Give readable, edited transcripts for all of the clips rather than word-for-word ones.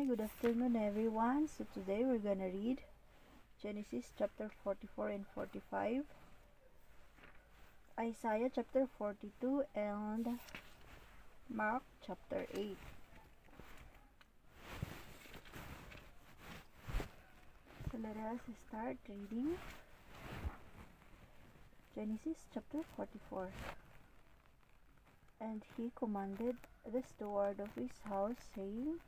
good afternoon everyone. So today we're gonna read Genesis chapter 44 and 45, Isaiah chapter 42, and Mark chapter 8. So let us start reading Genesis chapter 44. And he commanded the steward of his house, saying,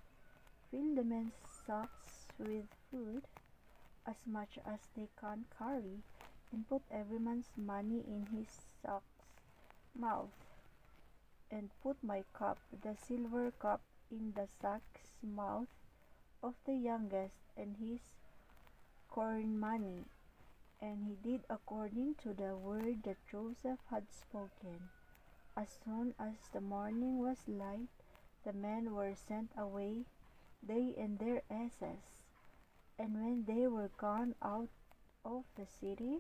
Fill the men's sacks with food, as much as they can carry, and put every man's money in his sack's mouth, and put my cup, the silver cup, in the sack's mouth of the youngest, and his corn money. And he did according to the word that Joseph had spoken. As soon as the morning was light, the men were sent away, they and their asses. And when they were gone out of the city,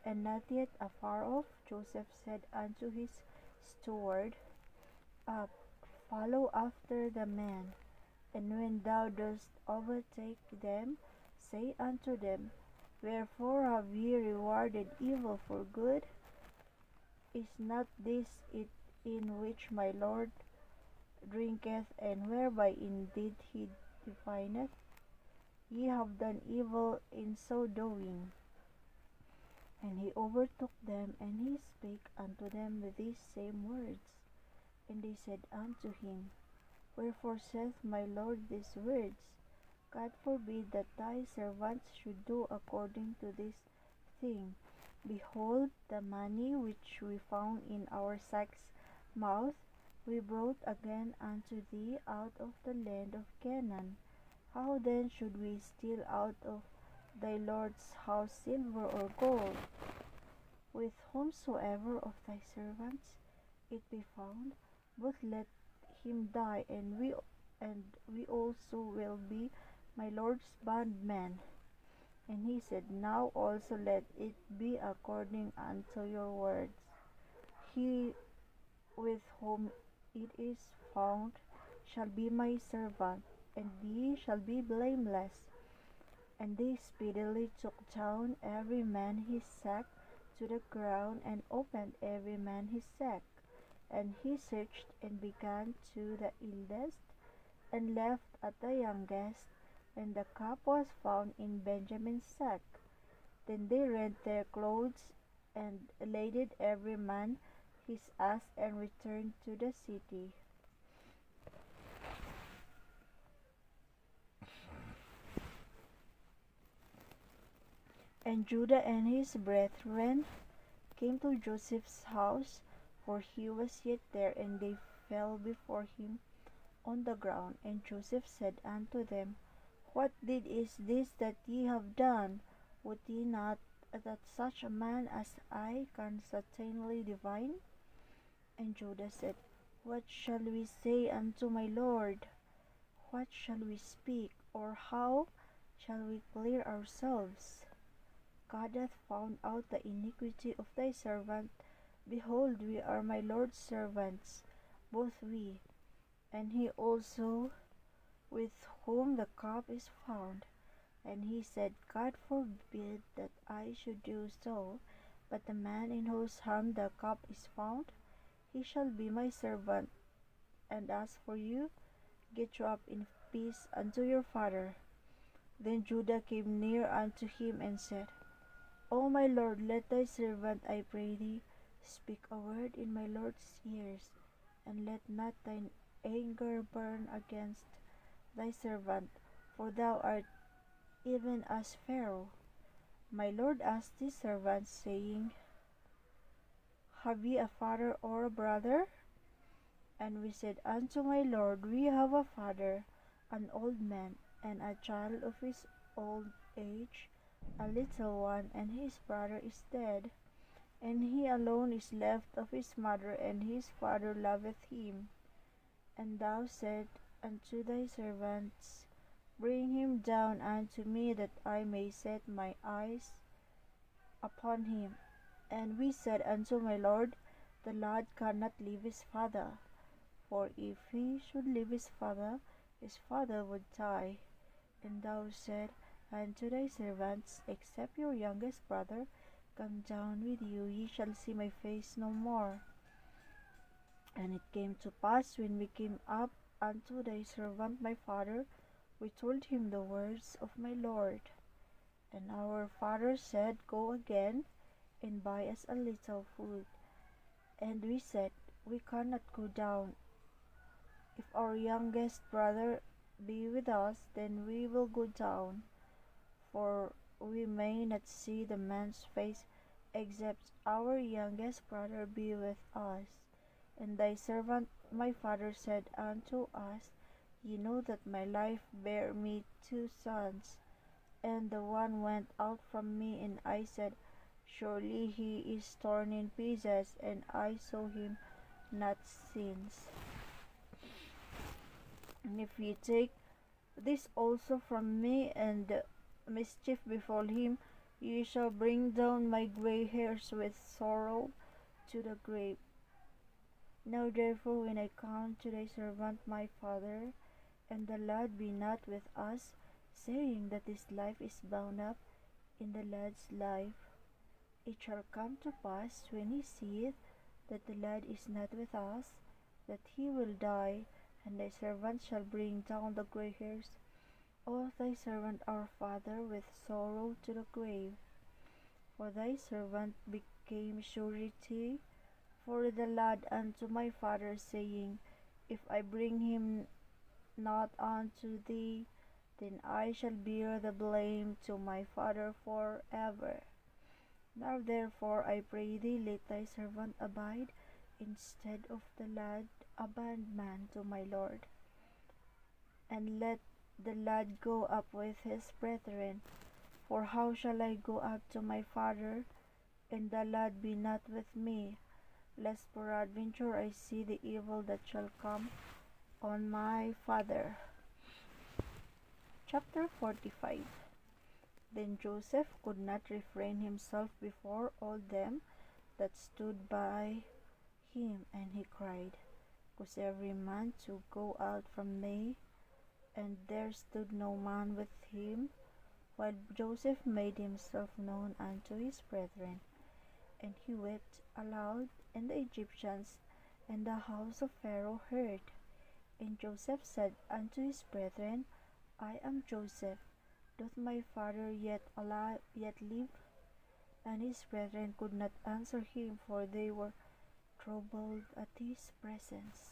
and not yet afar off, Joseph said unto his steward, Up, follow after the men, and when thou dost overtake them, say unto them, Wherefore have ye rewarded evil for good? Is not this it in which my Lord drinketh, and whereby indeed he divineth? Ye have done evil in so doing. And he overtook them, and he spake unto them these same words. And they said unto him, Wherefore saith my Lord these words? God forbid that thy servants should do according to this thing. Behold, the money which we found in our sack's mouth we brought again unto thee out of the land of Canaan. How then should we steal out of thy Lord's house silver or gold? With whomsoever of thy servants it be found, both let him die, and we also will be my Lord's bondmen. And he said, Now also let it be according unto your words. He with whom it is found shall be my servant, and ye shall be blameless. And they speedily took down every man his sack to the ground, and opened every man his sack. And he searched and began to the eldest, and left at the youngest, and the cup was found in Benjamin's sack. Then they rent their clothes, and laded every man his ass, and returned to the city. And Judah and his brethren came to Joseph's house, for he was yet there, and they fell before him on the ground. And Joseph said unto them, What deed is this that ye have done? Would ye not that such a man as I can certainly divine? And Judah said, What shall we say unto my Lord? What shall we speak, or how shall we clear ourselves? God hath found out the iniquity of thy servant. Behold, we are my Lord's servants, both we, and he also with whom the cup is found. And he said, God forbid that I should do so, but the man in whose hand the cup is found, he shall be my servant. And as for you, get you up in peace unto your father. Then Judah came near unto him, and said, O my Lord, let thy servant, I pray thee, speak a word in my Lord's ears, and let not thine anger burn against thy servant, for thou art even as Pharaoh. My Lord asked his servants, saying, Have ye a father or a brother? And we said unto my Lord, We have a father, an old man, and a child of his old age, a little one, and his brother is dead, and he alone is left of his mother, and his father loveth him. And thou said unto thy servants, Bring him down unto me, that I may set my eyes upon him. And we said unto my Lord, The lad cannot leave his father, for if he should leave his father, his father would die. And thou said unto thy servants, Except your youngest brother come down with you, ye shall see my face no more. And it came to pass, when we came up unto thy servant my father, we told him the words of my lord. And our father said, Go again, and buy us a little food. And we said, We cannot go down. If our youngest brother be with us, then we will go down, for we may not see the man's face, except our youngest brother be with us. And thy servant my father said unto us, Ye know that my life bare me 2 sons, and the one went out from me, and I said, Surely he is torn in pieces, and I saw him not since. And if ye take this also from me, and mischief befall him, ye shall bring down my grey hairs with sorrow to the grave. Now therefore, when I come to thy servant my father, and the lad be not with us, saying that his life is bound up in the lad's life, it shall come to pass, when he seeth that the lad is not with us, that he will die, and thy servant shall bring down the grey hairs of thy servant our father with sorrow to the grave. For thy servant became surety for the lad unto my father, saying, If I bring him not unto thee, then I shall bear the blame to my father for ever. Now therefore, I pray thee, let thy servant abide instead of the lad, a bondman to my lord. And let the lad go up with his brethren. For how shall I go up to my father, and the lad be not with me, lest peradventure I see the evil that shall come on my father. Chapter 45. Then Joseph could not refrain himself before all them that stood by him, and he cried, Cause every man to go out from me. And there stood no man with him, while Joseph made himself known unto his brethren. And he wept aloud, and the Egyptians and the house of Pharaoh heard. And Joseph said unto his brethren, I am Joseph. Doth my father yet live? And his brethren could not answer him, for they were troubled at his presence.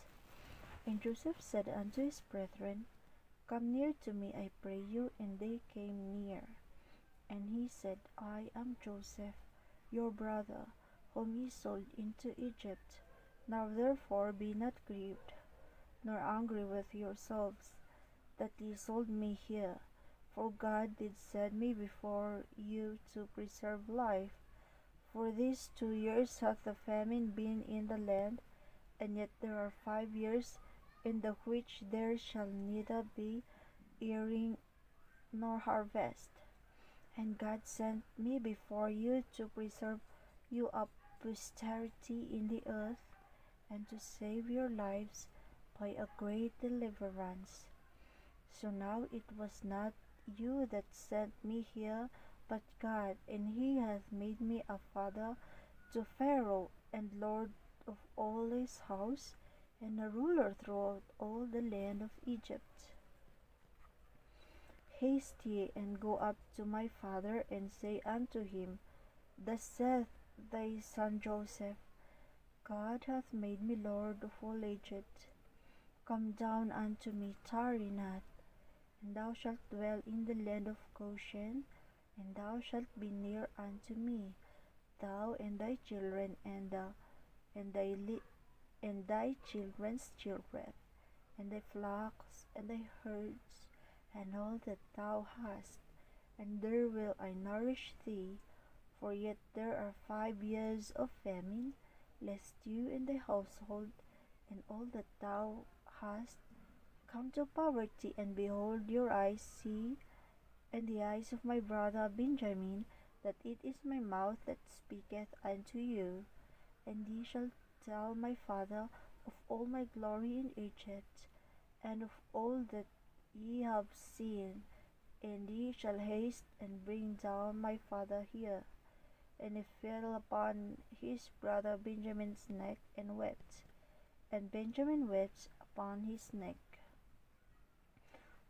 And Joseph said unto his brethren, Come near to me, I pray you. And they came near. And he said, I am Joseph, your brother, whom ye sold into Egypt. Now therefore be not grieved, nor angry with yourselves, that ye sold me here. For God did set me before you to preserve life. For these 2 years hath the famine been in the land, and yet there are 5 years in the which there shall neither be earing nor harvest. And God sent me before you to preserve you a posterity in the earth, and to save your lives by a great deliverance. So now it was not you that sent me here, but God, and he hath made me a father to Pharaoh, and lord of all his house, and a ruler throughout all the land of Egypt. Haste ye, and go up to my father, and say unto him, Thus saith thy son Joseph, God hath made me lord of all Egypt. Come down unto me, tarry not, and thou shalt dwell in the land of Goshen, and thou shalt be near unto me, thou and thy children, and thy children's children, and thy flocks, and thy herds, and all that thou hast, and there will I nourish thee. For yet there are 5 years of famine, lest you and thy household, and all that thou hast, come to poverty. And behold, your eyes see, and the eyes of my brother Benjamin, that it is my mouth that speaketh unto you. And ye shall tell my father of all my glory in Egypt, and of all that ye have seen, and ye shall haste and bring down my father here. And he fell upon his brother Benjamin's neck and wept, and Benjamin wept upon his neck.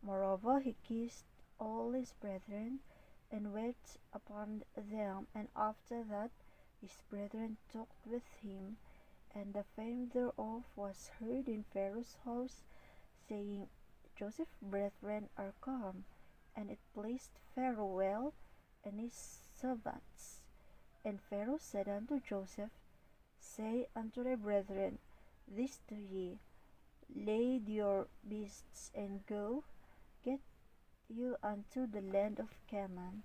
Moreover, he kissed all his brethren, and wept upon them, and after that his brethren talked with him, and the fame thereof was heard in Pharaoh's house, saying, Joseph's brethren are come. And it pleased Pharaoh well, and his servants. And Pharaoh said unto Joseph, Say unto thy brethren, This do ye, lade your beasts, and go, get you unto the land of Canaan,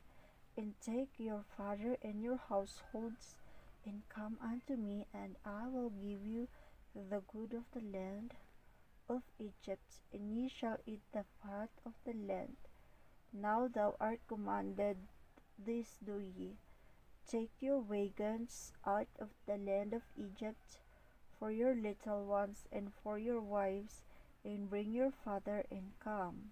and take your father and your households, and come unto me, and I will give you the good of the land of Egypt, and ye shall eat the fat of the land. Now thou art commanded, this do ye, take your wagons out of the land of Egypt for your little ones and for your wives, and bring your father, and come.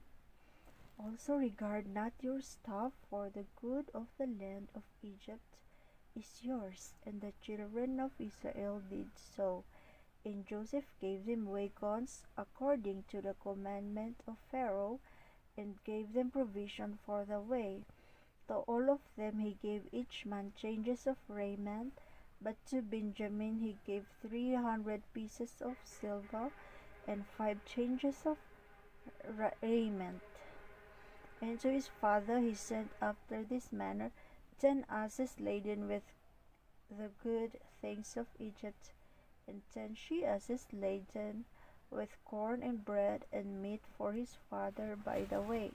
Also regard not your stuff, for the good of the land of Egypt is yours. And the children of Israel did so. And Joseph gave them wagons according to the commandment of Pharaoh, and gave them provision for the way. To all of them he gave each man changes of raiment, but to Benjamin he gave 300 pieces of silver, and 5 changes of raiment. And to his father he sent after this manner 10 asses laden with the good things of Egypt, and 10 she-asses laden with corn and bread and meat for his father by the way.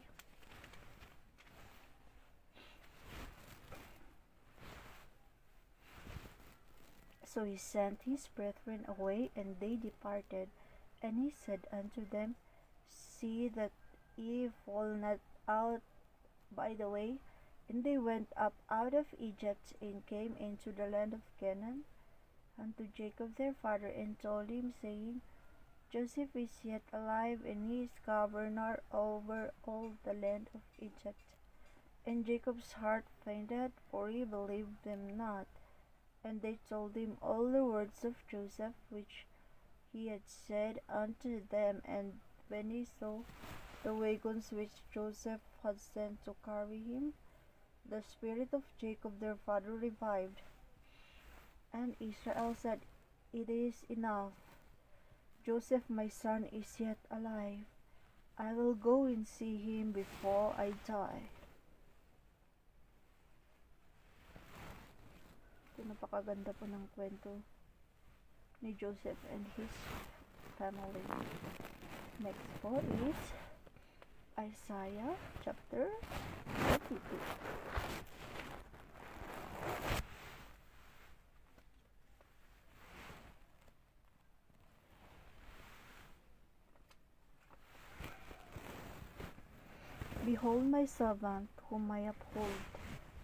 So he sent his brethren away, and they departed. And he said unto them, See that ye fall not out by the way. And they went up out of Egypt, and came into the land of Canaan unto Jacob their father, and told him, saying, Joseph is yet alive, and he is governor over all the land of Egypt. And Jacob's heart fainted, for he believed them not. And they told him all the words of Joseph, which he had said unto them. And when he saw the wagons which Joseph had sent to carry him, the spirit of Jacob their father revived. And Israel said, It is enough. Joseph my son is yet alive. I will go and see him before I die. Ito, napakaganda po ng kwento ni Joseph and his family. Next po is Isaiah chapter 32. Behold my servant, whom I uphold,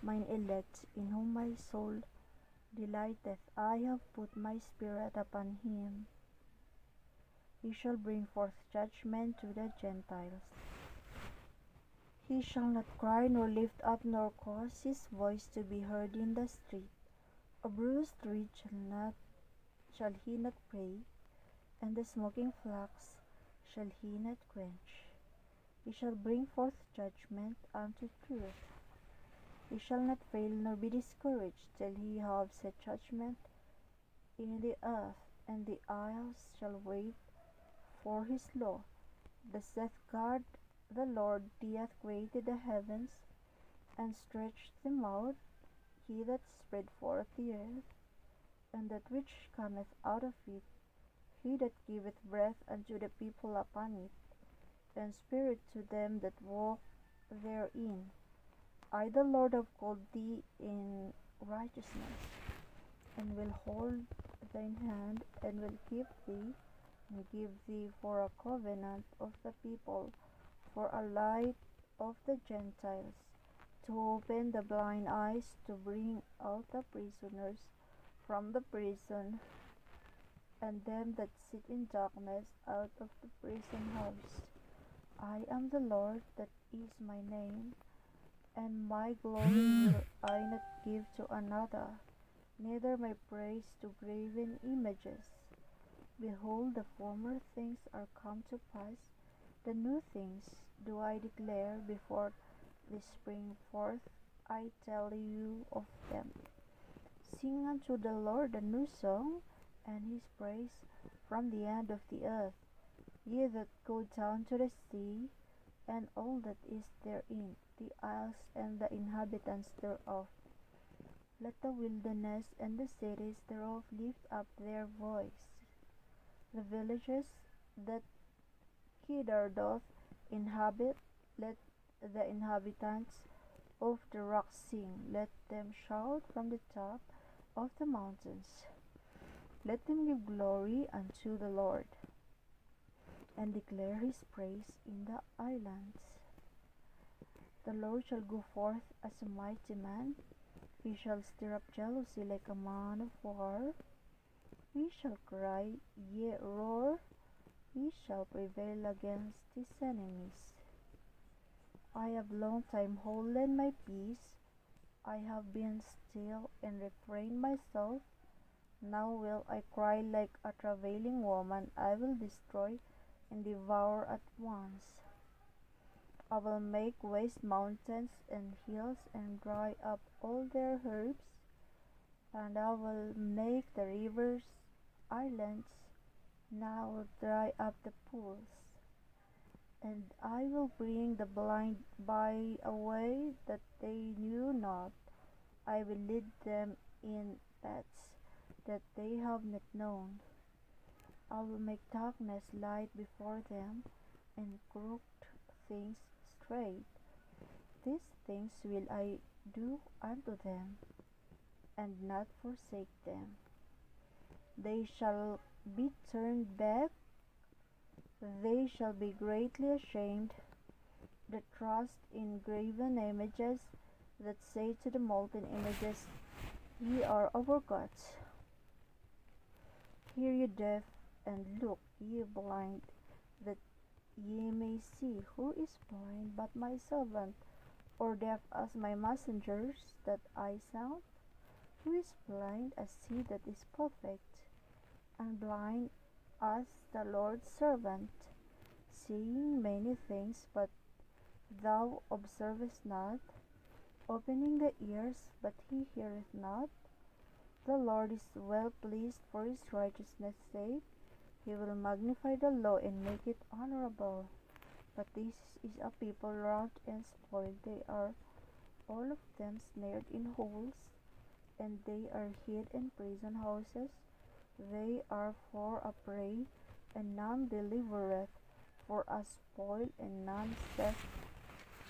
mine elect, in whom my soul delighteth. I have put my spirit upon him. He shall bring forth judgment to the Gentiles. He shall not cry, nor lift up, nor cause his voice to be heard in the street. A bruised reed shall he not break, and the smoking flax shall he not quench. He shall bring forth judgment unto truth. He shall not fail nor be discouraged till he have set judgment in the earth, and the isles shall wait for his law. Thus saith God the Lord, He hath created the heavens, and stretched them out, he that spread forth the earth, and that which cometh out of it, he that giveth breath unto the people upon it, and spirit to them that walk therein. I the Lord have called thee in righteousness, and will hold thine hand, and will keep thee, and give thee for a covenant of the people, for a light of the Gentiles, to open the blind eyes, to bring out the prisoners from the prison, and them that sit in darkness out of the prison house. I am the Lord, that is my name, and my glory will I not give to another, neither my praise to graven images. Behold, the former things are come to pass, the new things do I declare before they spring forth. I tell you of them. Sing unto the Lord a new song, and his praise from the end of the earth. Ye that go down to the sea, and all that is therein, the isles and the inhabitants thereof. Let the wilderness and the cities thereof lift up their voice. The villages that Kedar doth inhabit, let the inhabitants of the rocks sing. Let them shout from the top of the mountains. Let them give glory unto the Lord, and declare his praise in the islands. The Lord shall go forth as a mighty man. He shall stir up jealousy like a man of war. He shall cry, yea, roar. He shall prevail against his enemies. I have long time holden my peace. I have been still and refrained myself. Now will I cry like a travailing woman. I will destroy and devour at once. I will make waste mountains and hills, and dry up all their herbs, and I will make the rivers islands, and I will dry up the pools. And I will bring the blind by a way that they knew not. I will lead them in paths that they have not known. I will make darkness light before them, and crooked things straight. These things will I do unto them, and not forsake them. They shall be turned back, they shall be greatly ashamed, that trust in graven images, that say to the molten images, Ye are our gods. Hear ye deaf, and look ye blind, that ye may see. Who is blind but my servant, or deaf as my messengers that I sound? Who is blind as he that is perfect, and blind as the Lord's servant, seeing many things, but thou observest not, opening the ears, but he heareth not? The Lord is well pleased for his righteousness' sake. He will magnify the law and make it honorable. But this is a people rout and spoiled. They are all of them snared in holes, and they are hid in prison houses. They are for a prey, and none delivereth, for a spoil, and none saith,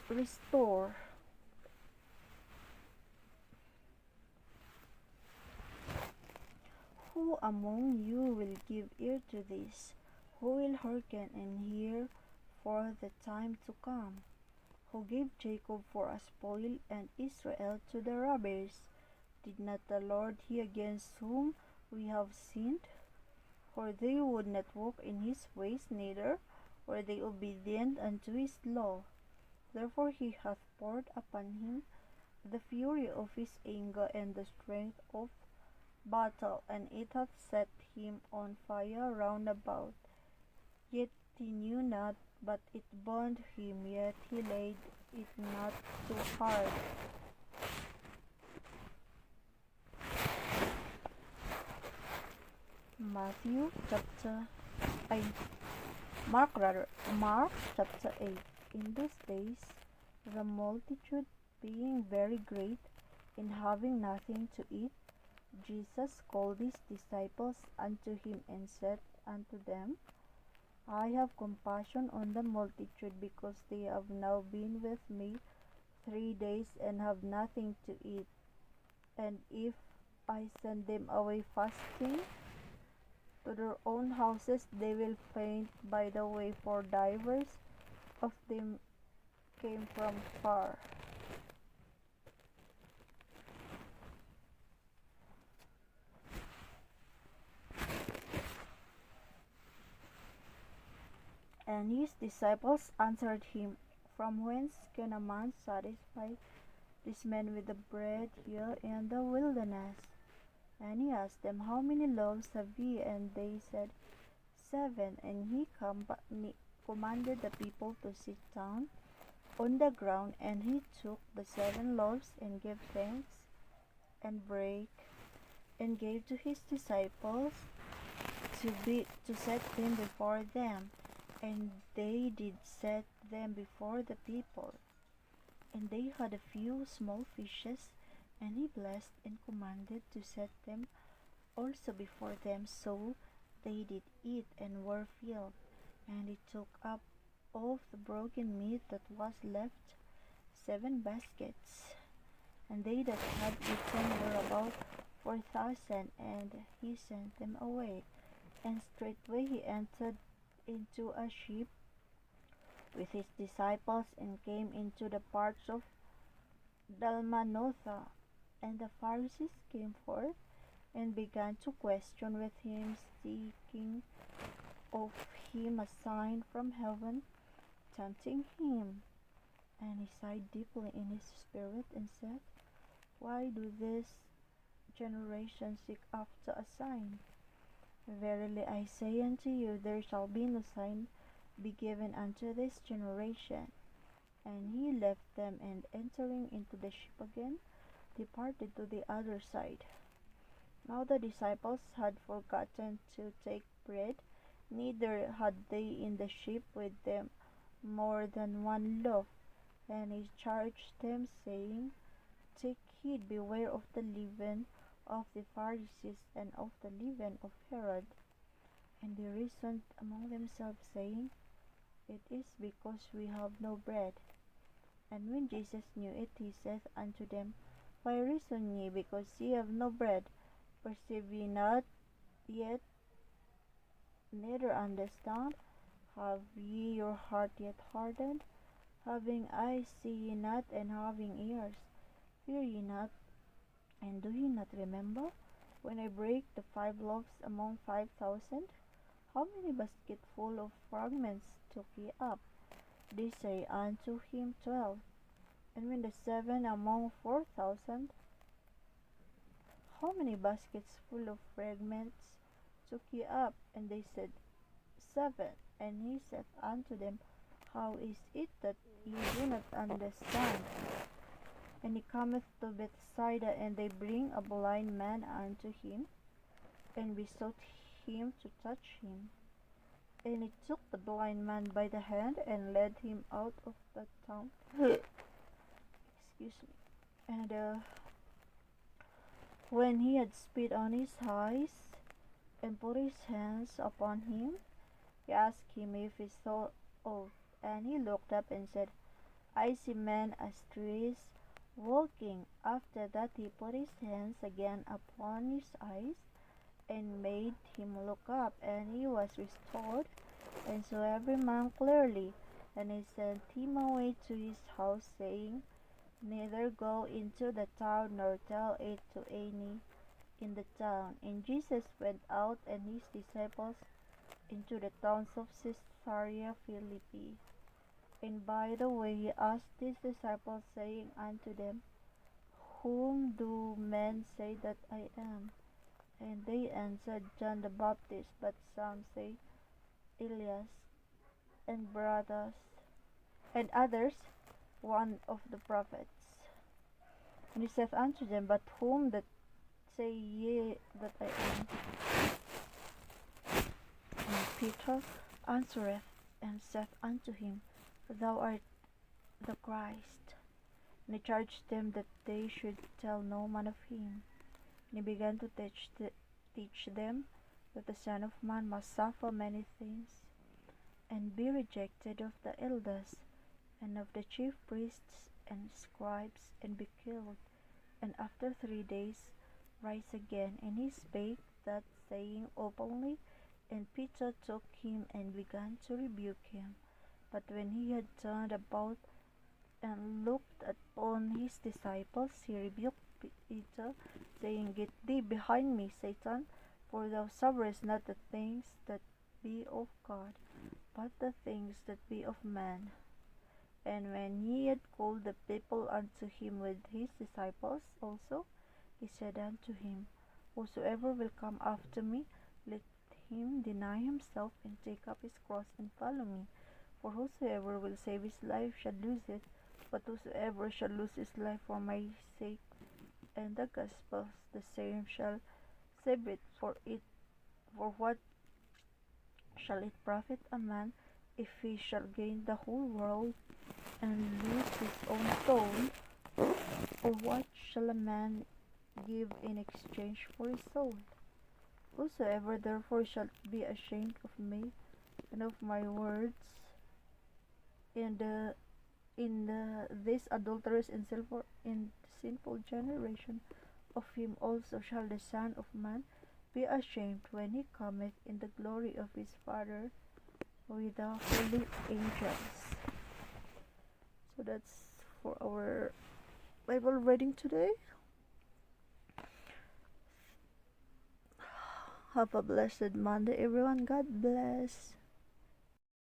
Restore. Who among you will give ear to this? Who will hearken and hear for the time to come? Who gave Jacob for a spoil, and Israel to the robbers? Did not the Lord he against whom we have sinned? For they would not walk in his ways, neither were they obedient unto his law. Therefore he hath poured upon him the fury of his anger, and the strength of battle, and it hath set him on fire round about. Yet he knew not, but it burned him, yet he laid it not too hard. Matthew chapter 8. Mark chapter 8. In those days, the multitude being very great, and having nothing to eat, Jesus called his disciples unto him, and said unto them, I have compassion on the multitude, because they have now been with me 3 days, and have nothing to eat. And if I send them away fasting to their own houses, they will faint by the way, for divers of them came from far. And his disciples answered him, From whence can a man satisfy this man with the bread here in the wilderness? And he asked them, How many loaves have ye? And they said, 7. And he commanded the people to sit down on the ground. And he took the 7 loaves and gave thanks and brake and gave to his disciples to set them before them. And they did set them before the people. And they had a few small fishes, and he blessed and commanded to set them also before them. So they did eat and were filled. And he took up of the broken meat that was left 7 baskets. And they that had eaten were about 4,000, and he sent them away. And straightway he entered into a ship with his disciples, and came into the parts of Dalmanutha. And the Pharisees came forth, and began to question with him, seeking of him a sign from heaven, tempting him. And he sighed deeply in his spirit, and said, Why do this generation seek after a sign? Verily I say unto you, there shall be no sign be given unto this generation. And he left them, and entering into the ship again, departed to the other side. Now the disciples had forgotten to take bread, neither had they in the ship with them more than 1 loaf. And he charged them, saying, Take heed, beware of the leaven of the Pharisees, and of the leaven of Herod. And they reasoned among themselves, saying, It is because we have no bread. And when Jesus knew it, he saith unto them, Why reason ye, because ye have no bread? Perceive ye not yet, neither understand? Have ye your heart yet hardened? Having eyes see ye not, and having ears hear ye not, and do ye not remember? When I brake the 5 loaves among 5,000, how many basketful of fragments took ye up? They say unto him, 12. And when the 7 among 4,000, how many baskets full of fragments took ye up? And they said, 7. And he said unto them, How is it that ye do not understand? And he cometh to Bethsaida, and they bring a blind man unto him, and besought him to touch him. And he took the blind man by the hand, and led him out of the town. Excuse me. And when he had spit on his eyes, and put his hands upon him, he asked him if he saw aught. And he looked up and said, I see men as trees walking. After that he put his hands again upon his eyes, and made him look up, and he was restored, and saw every man clearly. And he sent him away to his house, saying, Neither go into the town, nor tell it to any in the town. And Jesus went out, and his disciples, into the towns of Caesarea Philippi. And by the way he asked his disciples, saying unto them, Whom do men say that I am? And they answered, John the Baptist, but some say Elias, and others one of the prophets. And he saith unto them, But whom that say ye that I am? And Peter answereth and saith unto him, Thou art the Christ. And he charged them that they should tell no man of him. And he began to teach them that the Son of Man must suffer many things, and be rejected of the elders, and of the chief priests and scribes, and be killed, and after 3 days rise again. And he spake that saying openly, and Peter took him and began to rebuke him. But when he had turned about and looked upon his disciples, he rebuked Peter, saying, Get thee behind me, Satan, for thou sufferest not the things that be of God, but the things that be of man. And when he had called the people unto him with his disciples also, he said unto him, Whosoever will come after me, let him deny himself, and take up his cross, and follow me. For whosoever will save his life shall lose it, but whosoever shall lose his life for my sake and the gospel's, the same shall save it. For what shall it profit a man if he shall gain the whole world and lose his own soul? Or what shall a man give in exchange for his soul? Whosoever therefore shall be ashamed of me and of my words in this adulterous and sinful generation, of him also shall the Son of Man be ashamed when he cometh in the glory of his Father with the holy angels. So that's for our Bible reading today. Have a blessed Monday, everyone. God bless.